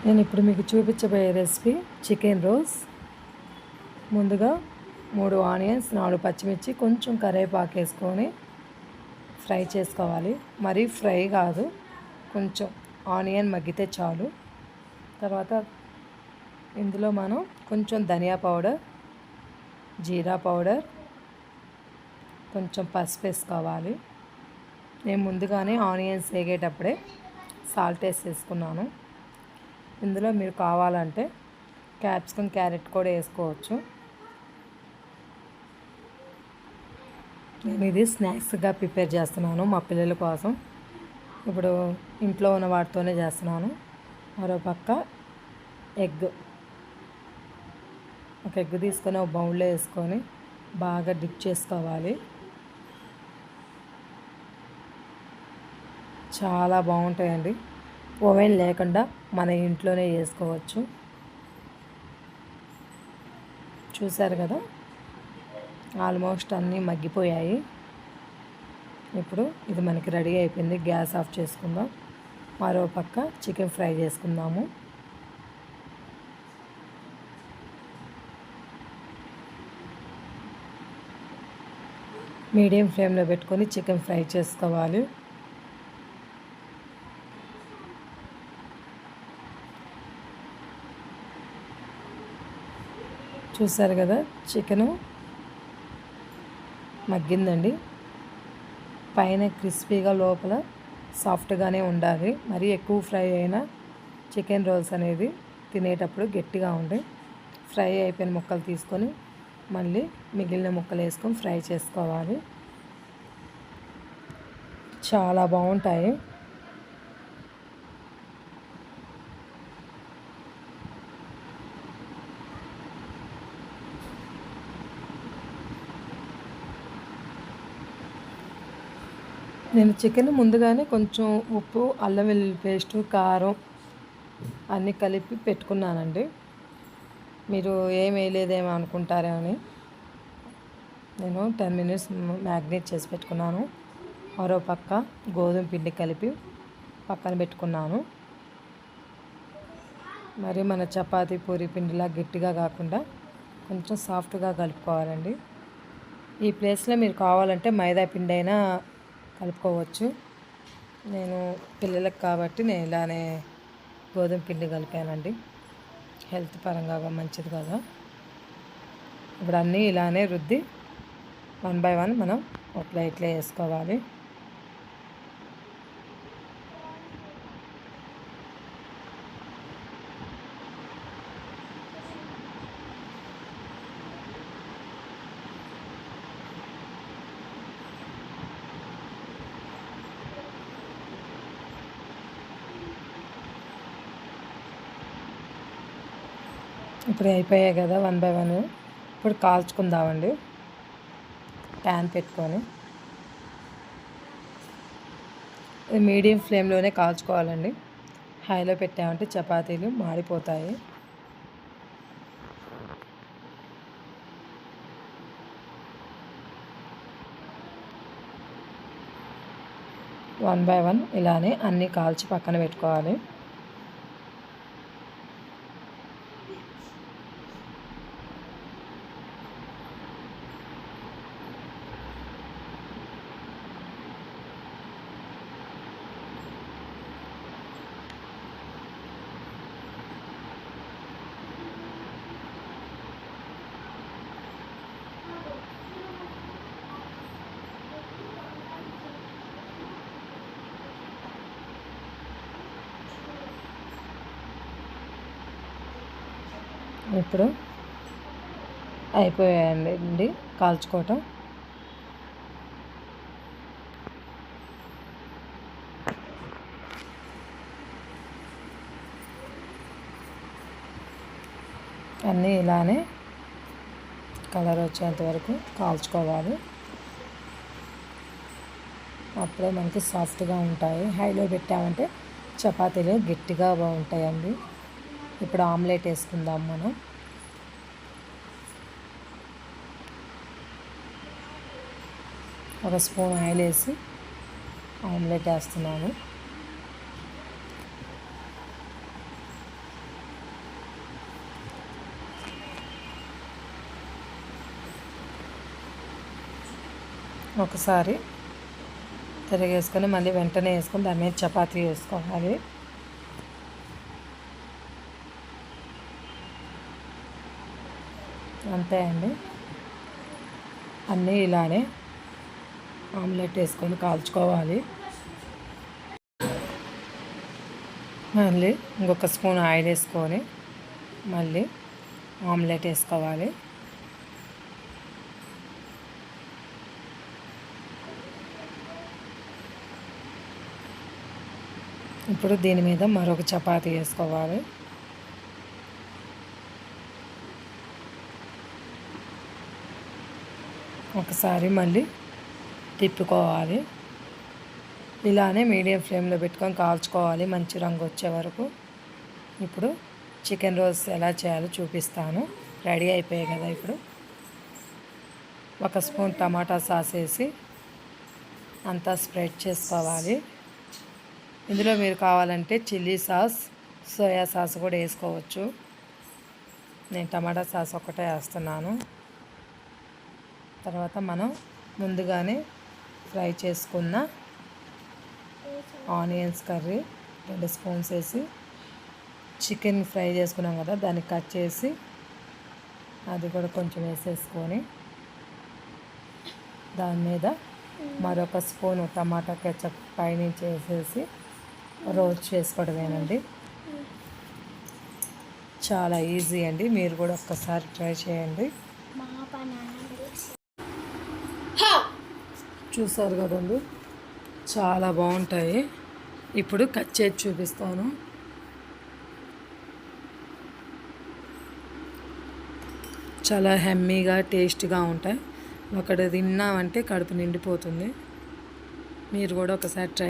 నేను ఇప్పుడు మీకు చూపించబోయే రెసిపీ చికెన్ రోస్. ముందుగా 3 ఆనియన్స్, 4 పచ్చిమిర్చి, కొంచెం కరివేపాకు వేసుకొని ఫ్రై చేసుకోవాలి. మరీ ఫ్రై కాదు, కొంచెం ఆనియన్ మగ్గితే చాలు. తర్వాత ఇందులో మనం కొంచెం ధనియా పౌడర్, జీరా పౌడర్, కొంచెం పసుపు వేసుకోవాలి. నేను ముందుగానే ఆనియన్స్ వేగేటప్పుడే సాల్ట్ వేసుకున్నాను. ఇందులో మీరు కావాలంటే క్యాప్సికమ్, క్యారెట్ కూడా వేసుకోవచ్చు. నేను ఇది స్నాక్స్గా ప్రిపేర్ చేస్తున్నాను మా పిల్లల కోసం. ఇప్పుడు ఇంట్లో ఉన్న వాటితోనే చేస్తున్నాను. మరో పక్క ఒక ఎగ్ తీసుకొని ఒక బౌల్లో వేసుకొని బాగా డిప్ చేసుకోవాలి. చాలా బాగుంటాయండి. ఓవెన్ లేకుండా మన ఇంట్లోనే చేసుకోవచ్చు. చూసారు కదా, ఆల్మోస్ట్ అన్నీ మగ్గిపోయాయి. ఇప్పుడు ఇది మనకి రెడీ అయిపోయింది. గ్యాస్ ఆఫ్ చేసుకుందాం. మరో పక్క చికెన్ ఫ్రై చేసుకుందాము. మీడియం ఫ్లేమ్లో పెట్టుకొని చికెన్ ఫ్రై చేసుకోవాలి. చూసారు కదా, చికెను మగ్గిందండి. పైన క్రిస్పీగా, లోపల సాఫ్ట్గానే ఉండాలి. మరీ ఎక్కువ ఫ్రై అయినా చికెన్ రోల్స్ అనేది తినేటప్పుడు గట్టిగా ఉండి, ఫ్రై అయిపోయిన ముక్కలు తీసుకొని మళ్ళీ మిగిలిన ముక్కలు వేసుకొని ఫ్రై చేసుకోవాలి. చాలా బాగుంటాయి. నేను చికెన్ ముందుగానే కొంచెం ఉప్పు, అల్లం వెల్లుల్లి పేస్టు, కారం అన్నీ కలిపి పెట్టుకున్నానండి. మీరు ఏం వేయలేదేమో అనుకుంటారో అని నేను 10 మినిట్స్ మ్యాగ్నేట్ చేసి పెట్టుకున్నాను. మరో పక్క గోధుమ పిండి కలిపి పక్కన పెట్టుకున్నాను. మరి మన చపాతీ, పూరి పిండిలా గట్టిగా కాకుండా కొంచెం సాఫ్ట్గా కలుపుకోవాలండి. ఈ ప్లేస్లో మీరు కావాలంటే మైదా పిండి అయినా కలుపుకోవచ్చు. నేను పిల్లలకు కాబట్టి నేను ఇలానే గోధుమ పిండి కలిపానండి. హెల్త్ పరంగా మంచిది కదా. ఇప్పుడు అన్నీ ఇలానే రుద్ది 1 బై 1 మనం ఒక ప్లేట్లో వేసుకోవాలి. ఇప్పుడు అయిపోయాయి కదా 1 బై 1. ఇప్పుడు కాల్చుకుందామండి. ప్యాన్ పెట్టుకొని మీడియం ఫ్లేమ్లోనే కాల్చుకోవాలండి. హైలో పెట్టామంటే చపాతీలు మాడిపోతాయి. వన్ బై 1 ఇలానే అన్నీ కాల్చి పక్కన పెట్టుకోవాలి. ఇప్పుడు అయిపోయాయండి కాల్చుకోవటం. అన్నీ ఇలానే కలర్ వచ్చేంత వరకు కాల్చుకోవాలి. అప్పుడే మనకి సాఫ్ట్గా ఉంటాయి. హైలో పెట్టామంటే చపాతీలు గట్టిగా బాగుంటాయండి. ఇప్పుడు ఆమ్లెట్ వేసుకుందాం మనం. ఒక స్పూన్ ఆయిల్ వేసి ఆమ్లెట్ వేస్తున్నాను. ఒకసారి తిరగేసుకొని మళ్ళీ వెంటనే వేసుకొని దాని మీద చపాతీ వేసుకోవాలి. అంతే అండి. అన్నీ ఇలానే ఆమ్లెట్ వేసుకొని కాల్చుకోవాలి. మళ్ళీ ఇంకొక స్పూన్ ఆయిల్ వేసుకొని మళ్ళీ ఆమ్లెట్ వేసుకోవాలి. ఇప్పుడు దీని మీద మరొక చపాతీ వేసుకోవాలి. ఒకసారి మళ్ళీ తిప్పుకోవాలి. ఇలానే మీడియం ఫ్లేమ్లో పెట్టుకొని కాల్చుకోవాలి మంచి రంగు వచ్చే వరకు. ఇప్పుడు చికెన్ రోల్స్ ఎలా చేయాలో చూపిస్తాను. రెడీ అయిపోయాయి కదా. ఇప్పుడు ఒక స్పూన్ టమాటా సాస్ వేసి అంతా స్ప్రెడ్ చేసుకోవాలి. ఇందులో మీరు కావాలంటే చిల్లీ సాస్, సోయా సాస్ కూడా వేసుకోవచ్చు. నేను టమాటా సాస్ ఒకటే వేస్తున్నాను. తర్వాత మనం ముందుగానే ఫ్రై చేసుకున్న ఆనియన్స్ కర్రీ 2 స్పూన్స్ వేసి, చికెన్ ఫ్రై చేసుకున్నాం కదా దాన్ని కట్ చేసి అది కూడా కొంచెం వేసేసుకొని దాని మీద మరొక స్పూన్ టమాటా కెచప్ పైనుంచి వేసేసి రోస్ట్ చేసుకోవడమేనండి. చాలా ఈజీ అండి. మీరు కూడా ఒక్కసారి ట్రై చేయండి. చూసారు కదండి, చాలా బాగుంటాయి. ఇప్పుడు కట్ చేసి చూపిస్తాను. చాలా హెమ్మీగా టేస్ట్గా ఉంటాయి. ఒకటి తిన్నామంటే కడుపు నిండిపోతుంది. మీరు కూడా ఒకసారి ట్రై